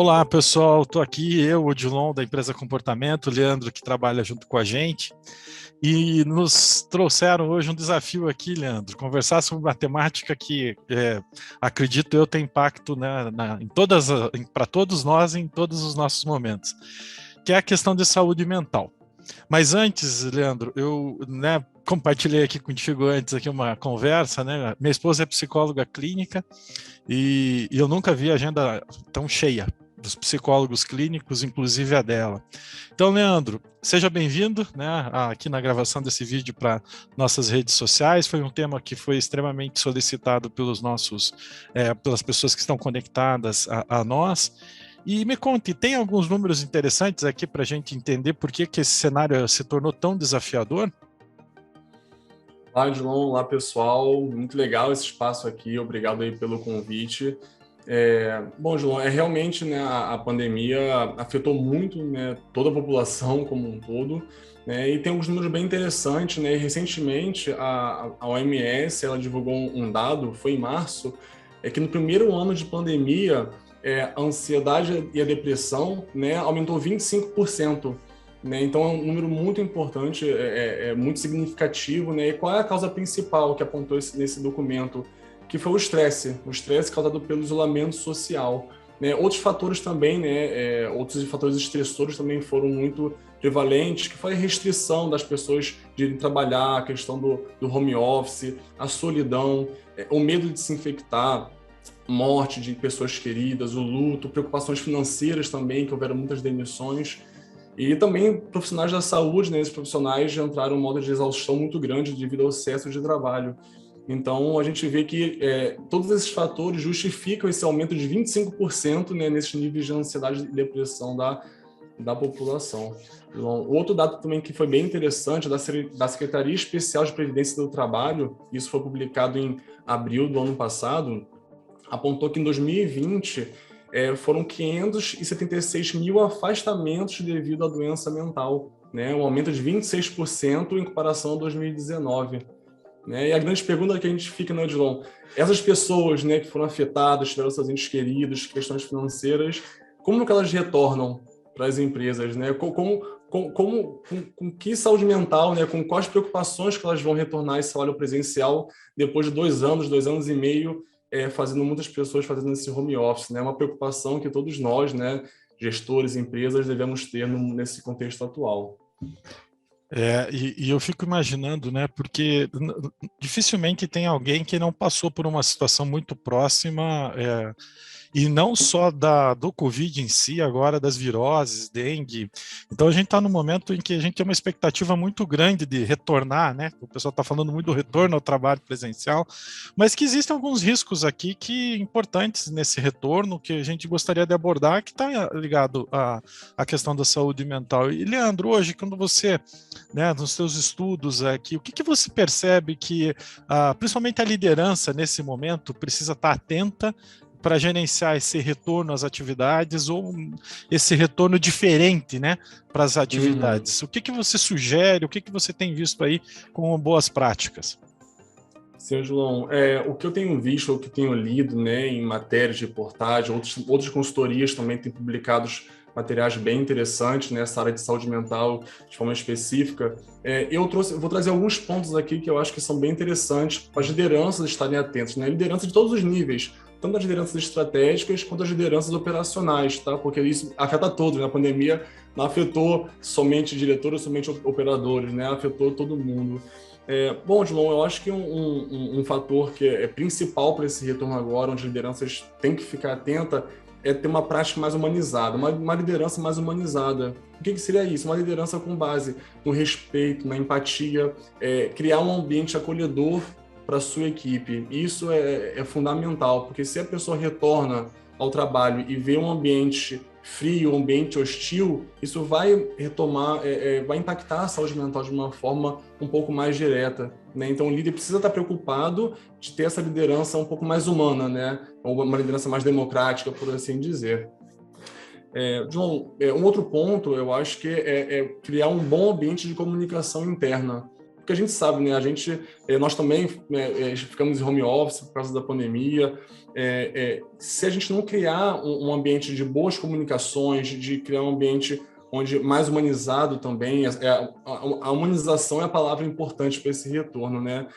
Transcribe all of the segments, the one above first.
Olá, pessoal. Estou aqui, eu, o Odilon, da empresa Comportamento, o Leandro, que trabalha junto com a gente, e nos trouxeram hoje um desafio aqui, Leandro, conversar sobre uma temática que, acredito eu, tem impacto, né, para todos nós em todos os nossos momentos, que é a questão de saúde mental. Mas antes, Leandro, eu, né, compartilhei aqui contigo antes aqui uma conversa, né? Minha esposa é psicóloga clínica e eu nunca vi agenda tão cheia dos psicólogos clínicos, inclusive a dela. Então, Leandro, seja bem-vindo, né, aqui na gravação desse vídeo para nossas redes sociais. Foi um tema que foi extremamente solicitado pelas pessoas que estão conectadas a nós. E me conte, tem alguns números interessantes aqui para a gente entender por que esse cenário se tornou tão desafiador? Olá, Edilon. Olá, pessoal. Muito legal esse espaço aqui. Obrigado aí pelo convite. Bom, Edilon, realmente, né, a pandemia afetou muito, né, toda a população como um todo, né, e tem alguns números bem interessantes, né, e recentemente a OMS ela divulgou um dado, foi em março, que no primeiro ano de pandemia, a ansiedade e a depressão, né, aumentou 25%. Né? Então, é um número muito importante, muito significativo. Né? E qual é a causa principal que apontou nesse documento? Que foi o estresse causado pelo isolamento social. Né? Outros fatores também, né? Outros fatores estressores também foram muito prevalentes, que foi a restrição das pessoas de irem trabalhar, a questão do home office, a solidão, o medo de se infectar, morte de pessoas queridas, o luto, preocupações financeiras também, que houveram muitas demissões. E também profissionais da saúde, né, esses profissionais já entraram em um modo de exaustão muito grande devido ao excesso de trabalho. Então, a gente vê que todos esses fatores justificam esse aumento de 25%, né, nesses níveis de ansiedade e depressão da população. Então, outro dado também que foi bem interessante, da Secretaria Especial de Previdência do Trabalho, isso foi publicado em abril do ano passado, apontou que em 2020 foram 576 mil afastamentos devido à doença mental, né? Um aumento de 26% em comparação a 2019. Né? E a grande pergunta que a gente fica, né, Odilon, essas pessoas, né, que foram afetadas, tiveram seus entes queridos, questões financeiras, como que elas retornam para as empresas? Né? Com que saúde mental, né, com quais preocupações que elas vão retornar esse trabalho presencial depois de 2 anos e meio, fazendo muitas pessoas fazendo esse home office, né? Uma preocupação que todos nós, né, gestores, empresas, devemos ter nesse contexto atual. E eu fico imaginando, né, porque dificilmente tem alguém que não passou por uma situação muito próxima, e não só do Covid em si, agora das viroses, dengue. Então a gente está num momento em que a gente tem uma expectativa muito grande de retornar, né? O pessoal está falando muito do retorno ao trabalho presencial, mas que existem alguns riscos aqui que importantes nesse retorno que a gente gostaria de abordar, que está ligado à questão da saúde mental. E Leandro, hoje, quando você, né, nos seus estudos aqui, o que você percebe que, principalmente a liderança nesse momento, precisa estar atenta para gerenciar esse retorno às atividades ou esse retorno diferente, né, para as atividades? O que você sugere? O que você tem visto aí como boas práticas? Sim, João. O que eu tenho visto, o que eu tenho lido, né, em matérias de reportagem, outras consultorias também têm publicado materiais bem interessantes nessa área de saúde mental de forma específica. Vou trazer alguns pontos aqui que eu acho que são bem interessantes para as lideranças estarem atentas, né? Liderança de todos os níveis, tanto as lideranças estratégicas quanto as lideranças operacionais, tá? Porque isso afeta todos, né? A pandemia não afetou somente diretores, somente operadores, né? Afetou todo mundo. Bom, Dilon, eu acho que um fator que é principal para esse retorno agora, onde lideranças têm que ficar atenta, é ter uma prática mais humanizada, uma liderança mais humanizada. O que seria isso? Uma liderança com base no respeito, na empatia, criar um ambiente acolhedor para a sua equipe. Isso é fundamental, porque se a pessoa retorna ao trabalho e vê um ambiente frio, um ambiente hostil, isso vai vai impactar a saúde mental de uma forma um pouco mais direta, né? Então, o líder precisa estar preocupado de ter essa liderança um pouco mais humana, né? Ou uma liderança mais democrática, por assim dizer. Um outro ponto, eu acho que é criar um bom ambiente de comunicação interna. porque a gente sabe, né, nós também ficamos em home office por causa da pandemia. Se a gente não criar um ambiente de boas comunicações, de criar um ambiente onde mais humanizado também, a humanização é a palavra importante para esse retorno, né?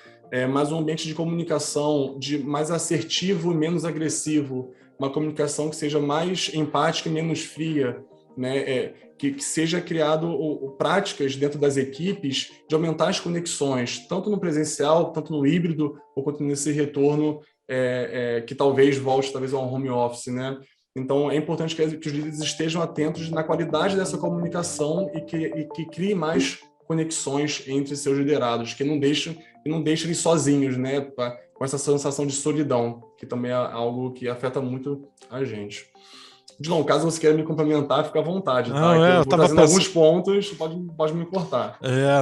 Mais um ambiente de comunicação mais assertivo e menos agressivo, uma comunicação que seja mais empática e menos fria, né? Que seja criado práticas dentro das equipes de aumentar as conexões, tanto no presencial, tanto no híbrido, ou quanto nesse retorno que talvez volte ao home office, né? Então, é importante que os líderes estejam atentos na qualidade dessa comunicação e que crie mais conexões entre seus liderados, que não deixem eles sozinhos, né? Com essa sensação de solidão, que também é algo que afeta muito a gente. Dilon, caso você queira me complementar, fica à vontade, tá? Não, Eu eu vou estava trazendo alguns pontos, pode me cortar.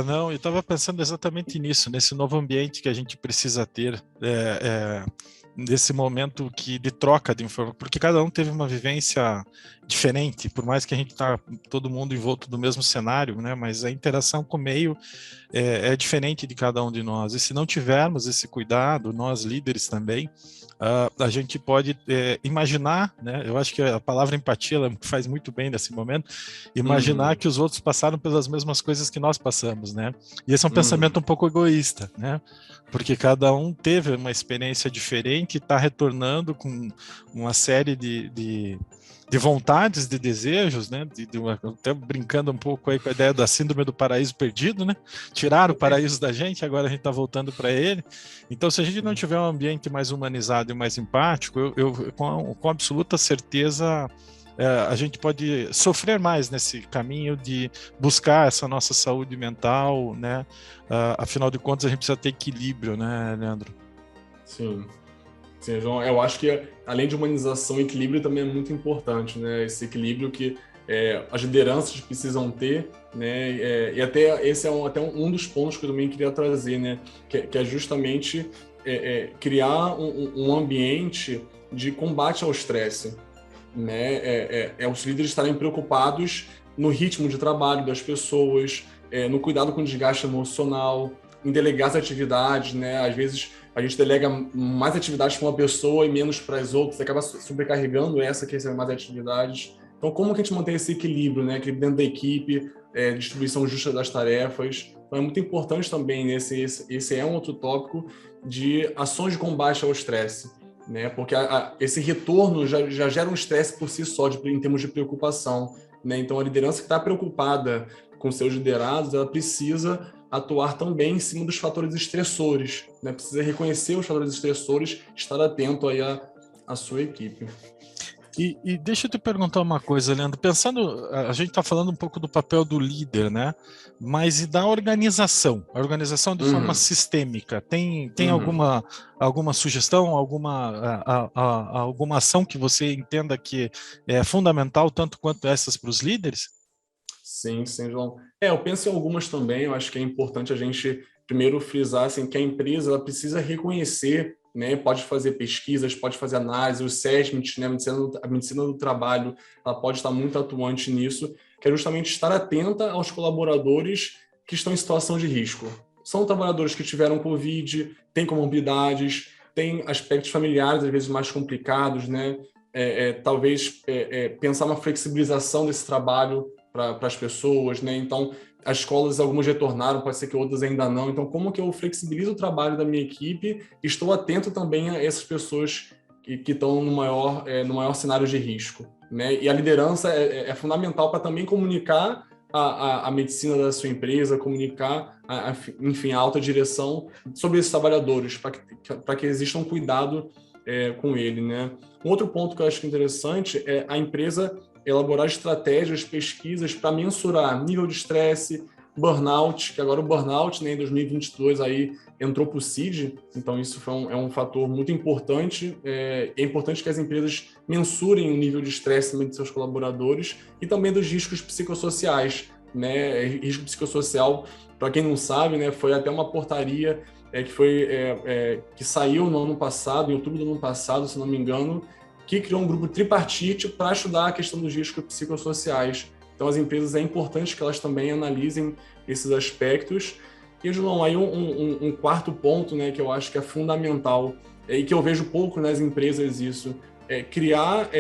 Não, eu estava pensando exatamente nisso, nesse novo ambiente que a gente precisa ter, nesse momento de troca de informação, porque cada um teve uma vivência diferente, por mais que a gente está todo mundo envolto do mesmo cenário, né? Mas a interação com o meio é diferente de cada um de nós. E se não tivermos esse cuidado, nós líderes também, a gente pode imaginar, né? Eu acho que a palavra empatia ela faz muito bem nesse momento, imaginar que os outros passaram pelas mesmas coisas que nós passamos, né? E esse é um pensamento um pouco egoísta, né? Porque cada um teve uma experiência diferente e está retornando com uma série de vontades, de desejos, né? Até brincando um pouco aí com a ideia da síndrome do paraíso perdido, né? Tiraram o paraíso da gente, agora a gente está voltando para ele. Então, se a gente não tiver um ambiente mais humanizado e mais empático, eu com absoluta certeza a gente pode sofrer mais nesse caminho de buscar essa nossa saúde mental, né? Afinal de contas, a gente precisa ter equilíbrio, né, Leandro? Sim. Sim, João, eu acho que além de humanização, equilíbrio também é muito importante, né? Esse equilíbrio que as lideranças precisam ter, né? E até esse é até um dos pontos que eu também queria trazer, né? Que é justamente criar um ambiente de combate ao estresse, né? Os líderes estarem preocupados no ritmo de trabalho das pessoas, no cuidado com o desgaste emocional, em delegar as atividades, né? Às vezes a gente delega mais atividades para uma pessoa e menos para as outras, acaba sobrecarregando essa que recebe mais atividades. Então, como que a gente mantém esse equilíbrio, né? Equilíbrio dentro da equipe, distribuição justa das tarefas. Então, é muito importante também, esse é um outro tópico de ações de combate ao estresse, né? Porque esse retorno já gera um estresse por si só, em termos de preocupação, né? Então, a liderança que está preocupada com seus liderados, ela precisa atuar também em cima dos fatores estressores, né? Precisa reconhecer os fatores estressores, estar atento aí à sua equipe. E deixa eu te perguntar uma coisa, Leandro. Pensando, a gente está falando um pouco do papel do líder, né? Mas e da organização? A organização de forma sistêmica. Tem alguma sugestão, alguma ação que você entenda que é fundamental, tanto quanto essas para os líderes? Sim, João. Eu penso em algumas também. Eu acho que é importante a gente primeiro frisar assim, que a empresa ela precisa reconhecer, né? Pode fazer pesquisas, pode fazer análise, o SESMIT, né? A medicina do trabalho, ela pode estar muito atuante nisso, que é justamente estar atenta aos colaboradores que estão em situação de risco. São trabalhadores que tiveram Covid, têm comorbidades, têm aspectos familiares às vezes mais complicados, né? Talvez pensar uma flexibilização desse trabalho para as pessoas, né? Então, as escolas, algumas retornaram, pode ser que outras ainda não. Então, como que eu flexibilizo o trabalho da minha equipe e estou atento também a essas pessoas que estão no maior cenário de risco, né? E a liderança é fundamental para também comunicar a medicina da sua empresa, comunicar, enfim, a alta direção sobre esses trabalhadores, para que exista um cuidado com ele, né? Um outro ponto que eu acho interessante é a empresa elaborar estratégias, pesquisas para mensurar nível de estresse, burnout, que agora o burnout, né, em 2022 aí entrou para o CID, então isso é um fator muito importante. É importante que as empresas mensurem o nível de estresse de seus colaboradores e também dos riscos psicossociais, né? Risco psicossocial, para quem não sabe, né, foi até uma portaria que saiu no ano passado, em outubro do ano passado, se não me engano, que criou um grupo tripartite para estudar a questão dos riscos psicossociais. Então, as empresas é importante que elas também analisem esses aspectos E, João, aí um quarto ponto, né, que eu acho que é fundamental, e que eu vejo pouco nas empresas isso, é criar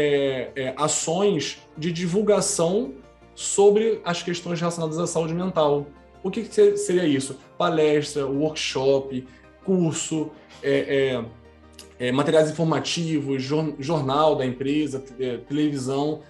ações de divulgação sobre as questões relacionadas à saúde mental. O que seria isso? Palestra, workshop, curso, materiais informativos, jornal da empresa, televisão,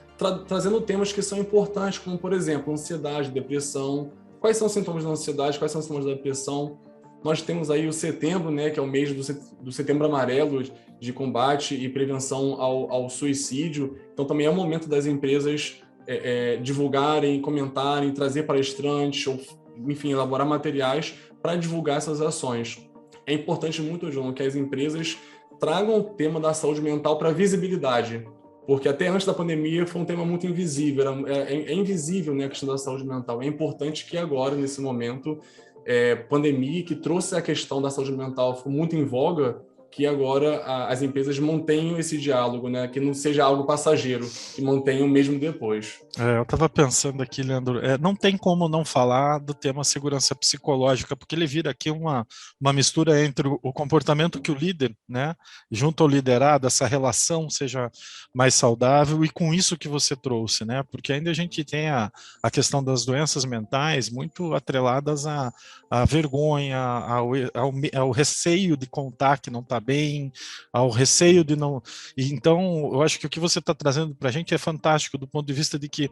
trazendo temas que são importantes, como, por exemplo, ansiedade, depressão. Quais são os sintomas da ansiedade? Quais são os sintomas da depressão? Nós temos aí o setembro, né, que é o mês do Setembro Amarelo, de combate e prevenção ao suicídio. Então, também é o momento das empresas divulgarem, comentarem, trazer palestrantes, ou, enfim, elaborar materiais para divulgar essas ações. É importante muito, João, que as empresas tragam o tema da saúde mental para a visibilidade, porque até antes da pandemia foi um tema muito invisível, é invisível, né, a questão da saúde mental. É importante que agora, nesse momento, pandemia, que trouxe a questão da saúde mental, ficou muito em voga, que agora as empresas mantenham esse diálogo, né, que não seja algo passageiro, que mantenham mesmo depois. Eu estava pensando aqui, Leandro, não tem como não falar do tema segurança psicológica, porque ele vira aqui uma mistura entre o comportamento que o líder, né, junto ao liderado, essa relação seja mais saudável, e com isso que você trouxe, né, porque ainda a gente tem a questão das doenças mentais muito atreladas à vergonha, ao receio de contar que não está bem, ao receio de não... Então, eu acho que o que você está trazendo para a gente é fantástico do ponto de vista de que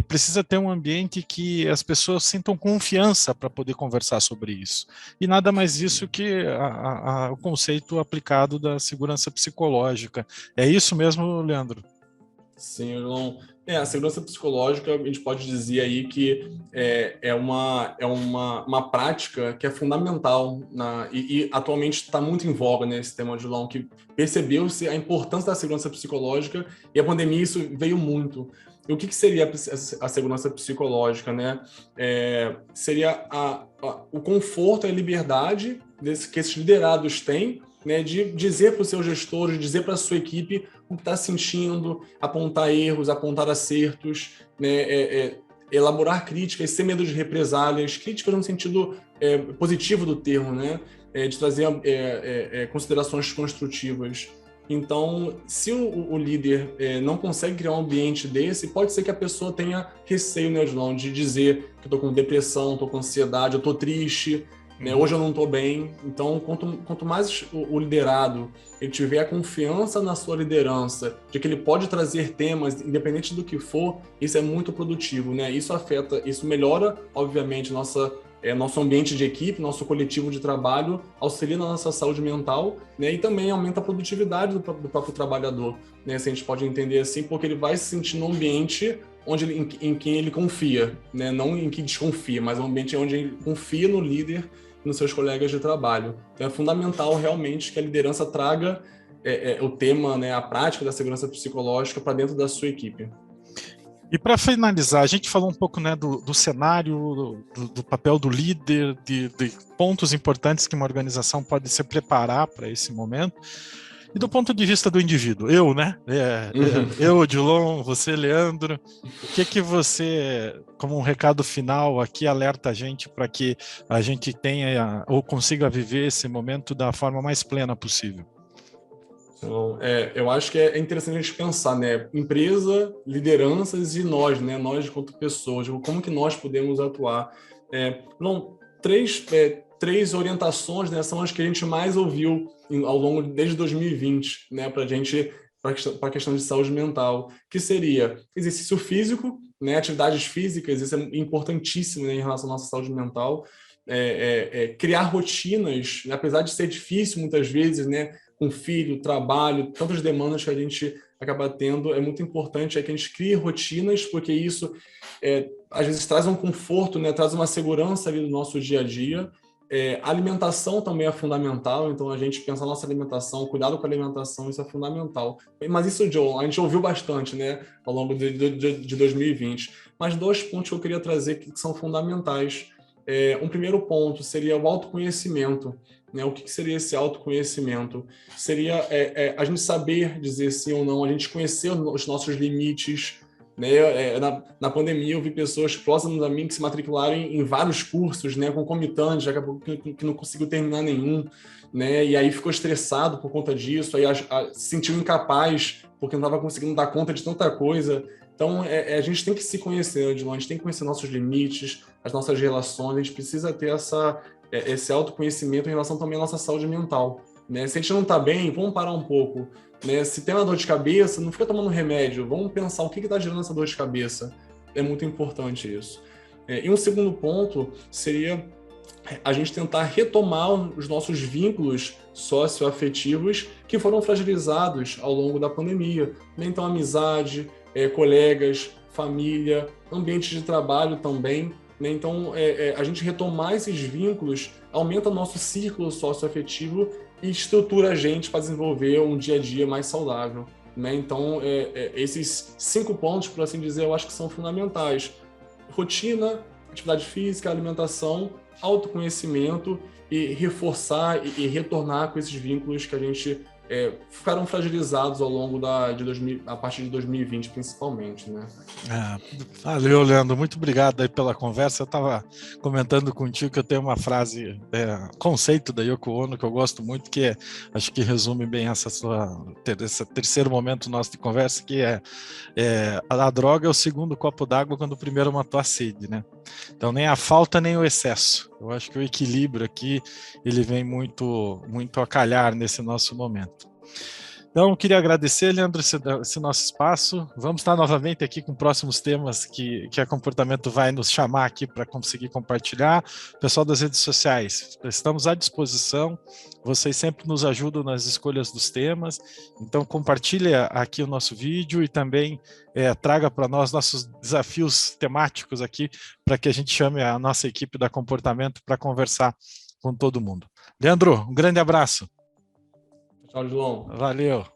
precisa ter um ambiente que as pessoas sintam confiança para poder conversar sobre isso. E nada mais isso que o conceito aplicado da segurança psicológica. É isso mesmo, Leandro? Sim, João. A segurança psicológica, a gente pode dizer aí que é uma prática que é fundamental e atualmente está muito em voga nesse tema, João, que percebeu-se a importância da segurança psicológica, e a pandemia isso veio muito. E o que seria a segurança psicológica, né? Seria o conforto e a liberdade que esses liderados têm, né, de dizer para os seus gestores, dizer para a sua equipe o que está sentindo, apontar erros, apontar acertos, né, elaborar críticas sem medo de represálias, críticas no sentido positivo do termo, né, de trazer considerações construtivas. Então, se o líder não consegue criar um ambiente desse, pode ser que a pessoa tenha receio, né, João, de dizer que estou com depressão, estou com ansiedade, eu estou triste, né, hoje eu não estou bem. Então, quanto mais o liderado ele tiver a confiança na sua liderança, de que ele pode trazer temas, independente do que for, isso é muito produtivo, né? Isso melhora, obviamente, nosso ambiente de equipe, nosso coletivo de trabalho, auxilia na nossa saúde mental, né? E também aumenta a produtividade do próprio trabalhador, né? Se a gente pode entender assim, porque ele vai se sentir num ambiente em quem ele confia, né? Não em quem desconfia, mas um ambiente onde ele confia no líder e nos seus colegas de trabalho. Então é fundamental realmente que a liderança traga o tema, né, a prática da segurança psicológica para dentro da sua equipe. E para finalizar, a gente falou um pouco, né, do cenário, do papel do líder, de pontos importantes que uma organização pode se preparar para esse momento. E do ponto de vista do indivíduo, eu, né? Eu, Odilon, você, Leandro, o que você, como um recado final aqui, alerta a gente para que a gente tenha ou consiga viver esse momento da forma mais plena possível? Então, eu acho que é interessante a gente pensar, né? Empresa, lideranças e nós, né? Nós enquanto pessoas, como que nós podemos atuar? Não, três orientações, né, são as que a gente mais ouviu ao longo desde 2020, né, para a questão de saúde mental, que seria exercício físico, né, atividades físicas, isso é importantíssimo, né, em relação à nossa saúde mental, criar rotinas, né, apesar de ser difícil muitas vezes, né, com filho, trabalho, tantas demandas que a gente acaba tendo, é muito importante que a gente crie rotinas, porque isso às vezes traz um conforto, né, traz uma segurança ali no nosso dia a dia. A alimentação também é fundamental, então a gente pensar na nossa alimentação, cuidado com a alimentação, isso é fundamental. Mas isso, John, a gente ouviu bastante, né, ao longo de 2020. Mas 2 pontos que eu queria trazer que são fundamentais. Um primeiro ponto seria o autoconhecimento. Né? O que seria esse autoconhecimento? Seria a gente saber dizer sim ou não, a gente conhecer os nossos limites, né? Na pandemia eu vi pessoas próximas a mim que se matricularam em vários cursos, né, concomitantes, daqui a pouco que não conseguiu terminar nenhum, né? E aí ficou estressado por conta disso, aí se sentiu incapaz porque não estava conseguindo dar conta de tanta coisa. Então, a gente tem que se conhecer, Odilon, a gente tem que conhecer nossos limites, as nossas relações, a gente precisa ter esse autoconhecimento em relação também à nossa saúde mental, né? Se a gente não está bem, vamos parar um pouco, né? Se tem uma dor de cabeça, não fica tomando remédio, vamos pensar o que está gerando essa dor de cabeça. É muito importante isso. E um segundo ponto seria a gente tentar retomar os nossos vínculos socioafetivos que foram fragilizados ao longo da pandemia. Então, amizade, colegas, família, ambiente de trabalho também. Então, a gente retomar esses vínculos aumenta o nosso círculo socioafetivo e estrutura a gente para desenvolver um dia a dia mais saudável. Então, esses 5 pontos, por assim dizer, eu acho que são fundamentais. Rotina, atividade física, alimentação, autoconhecimento e reforçar e retornar com esses vínculos que a gente ficaram fragilizados ao longo a partir de 2020, principalmente, né? Valeu, Leandro, muito obrigado aí pela conversa. Eu estava comentando contigo que eu tenho uma frase, conceito da Yoko Ono, que eu gosto muito, que acho que resume bem esse terceiro momento nosso de conversa, que a droga é o segundo copo d'água quando o primeiro matou a sede, né? Então, nem a falta nem o excesso. Eu acho que o equilíbrio aqui, ele vem muito, muito a calhar nesse nosso momento. Então, queria agradecer, Leandro, esse nosso espaço. Vamos estar novamente aqui com próximos temas que a Comportamento vai nos chamar aqui para conseguir compartilhar. Pessoal das redes sociais, estamos à disposição. Vocês sempre nos ajudam nas escolhas dos temas. Então, compartilhe aqui o nosso vídeo e também traga para nós nossos desafios temáticos aqui para que a gente chame a nossa equipe da Comportamento para conversar com todo mundo. Leandro, um grande abraço. Tchau, João. Valeu.